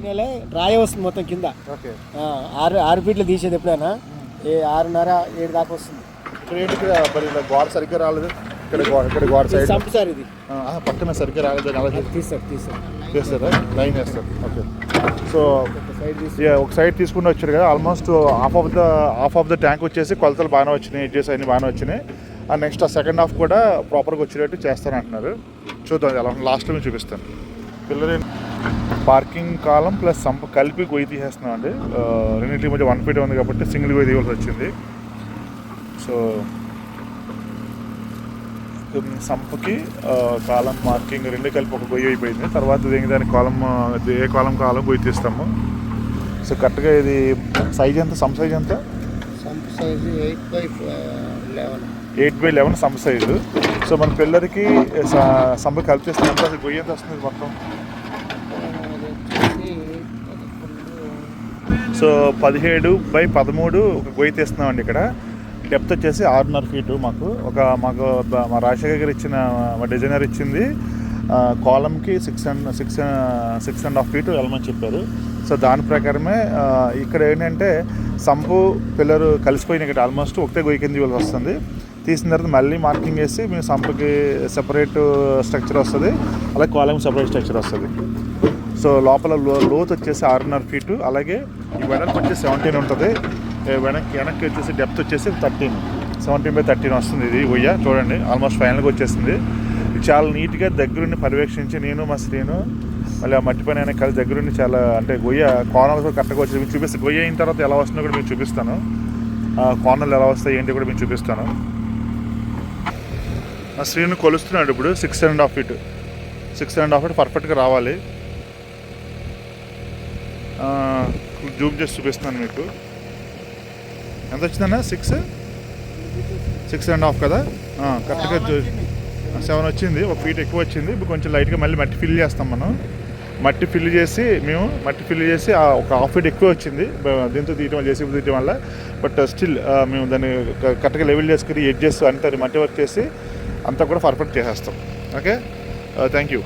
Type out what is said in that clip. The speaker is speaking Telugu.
నెలే రాయ వస్తుంది మొత్తం కింద. ఓకే. 6 ఫీట్లు తీసేది ఎప్పుడైనా 6:30 7 దాకా వస్తుంది. ఇక్కడ ఏంటి మరి ఇలా గోడ సరిగ్గా రాలేదు, ఇక్కడ గోడ సైడ్ సంపు సార్ ఇది పక్కన సరిగ్గా రాలేదు, అలా తీస్తారా లైన్ వేస్తారు. ఓకే. సో ఒక సైడ్ తీసుకుని వచ్చారు కదా, almost half of the tank వచ్చేసి కొలతలు బాగానే వచ్చినాయి, ఎడ్జెస్ అన్ని బాగానే వచ్చినాయి. నెక్స్ట్ సెకండ్ హాఫ్ కూడా ప్రాపర్గా వచ్చేటట్టు చేస్తానంటున్నారు. చూద్దాం ఎలా లాస్ట్లో మేము చూపిస్తాను. పిల్లలు పార్కింగ్ కాలం ప్లస్ సంప కలిపి గొయ్యి తీసేస్తున్నాం అండి. రెండింటి మధ్య 1 ఫీట్ ఉంది కాబట్టి సింగిల్ గొయ్యి తీయవలసి వచ్చింది. సో సంపకి కాలం మార్కింగ్ రెండు కలిపి ఒక గొయ్యి అయిపోయింది. తర్వాత దాని కాలం ఏ కాలం గొయ్యి తీస్తాము. సో కరెక్ట్గా ఇది సైజ్ ఎంత, సమ్ సైజ్ ఎంత? 8x11 సంప size. సో మన పిల్లలకి సంప కలిపి చేస్తున్నప్పుడు అది గొయ్యి ఎంత వస్తుంది మొత్తం? సో 17x13 ఒక గొయ్యి తీస్తున్నామండి. ఇక్కడ డెప్త్ వచ్చేసి 6.5 ఫీటు. మాకు మా రాజశేఖర్ గారు ఇచ్చిన మా డిజైనర్ ఇచ్చింది కాలంకి 6.5 ఫీటు వెళ్ళమని చెప్పారు. సో దాని ప్రకారమే ఇక్కడ ఏంటంటే సంపు పిల్లలు కలిసిపోయిన ఇక్కడ ఆల్మోస్ట్ ఒకటే గొయ్యి కింద ఇవ్వాల్సి వస్తుంది. తీసిన తర్వాత మళ్ళీ మార్కింగ్ వేసి మేము సంపుకి సెపరేట్ స్ట్రక్చర్ వస్తుంది, అలాగే కాలంకి సెపరేట్ స్ట్రక్చర్ వస్తుంది. సో లోపల లోతు వచ్చేసి 6.5 ఫీటు, అలాగే ఈ వెడల్పు వచ్చేసి 17 ఉంటుంది. వెనక్కి వచ్చేసి డెప్త్ వచ్చేసి 17x13 వస్తుంది. ఇది గొయ్య చూడండి ఆల్మోస్ట్ ఫైనల్గా వచ్చేసింది. ఇది చాలా నీట్గా దగ్గరుండి పర్యవేక్షించి నేను మా శ్రీను మళ్ళీ ఆ మట్టి పని అయినా కలిసి దగ్గరుండి చాలా అంటే గొయ్య కోనలు కూడా కరెక్ట్గా వచ్చేసి మీకు చూపిస్తాను. గొయ్య అయిన తర్వాత ఎలా వస్తుందో కూడా మీకు చూపిస్తాను, కోనలు ఎలా వస్తాయి ఏంటి కూడా మీకు చూపిస్తాను. మా శ్రీను కొలుస్తున్నాడు ఇప్పుడు 6.5 ఫీట్ పర్ఫెక్ట్గా రావాలి. జూమ్ చేసి చూపిస్తున్నాను మీకు. ఎంత వచ్చిందన్న? 6.5 కదా, కరెక్ట్గా 7 వచ్చింది. 1 ఫీట్ ఎక్కువ వచ్చింది. ఇప్పుడు కొంచెం లైట్గా మళ్ళీ మట్టి ఫిల్ చేస్తాం మనం. మట్టి ఫిల్ చేసి ఒక 1/2 ఫీట్ ఎక్కువ వచ్చింది దీంతో తీయటం వల్ల. బట్ స్టిల్ మేము దాన్ని కరెక్ట్గా లెవెల్ చేసుకుని ఎడ్జెస్ అంతా మట్టి వర్క్ చేసి అంతా కూడా పర్ఫెక్ట్ చేసేస్తాం. Okay, thank you.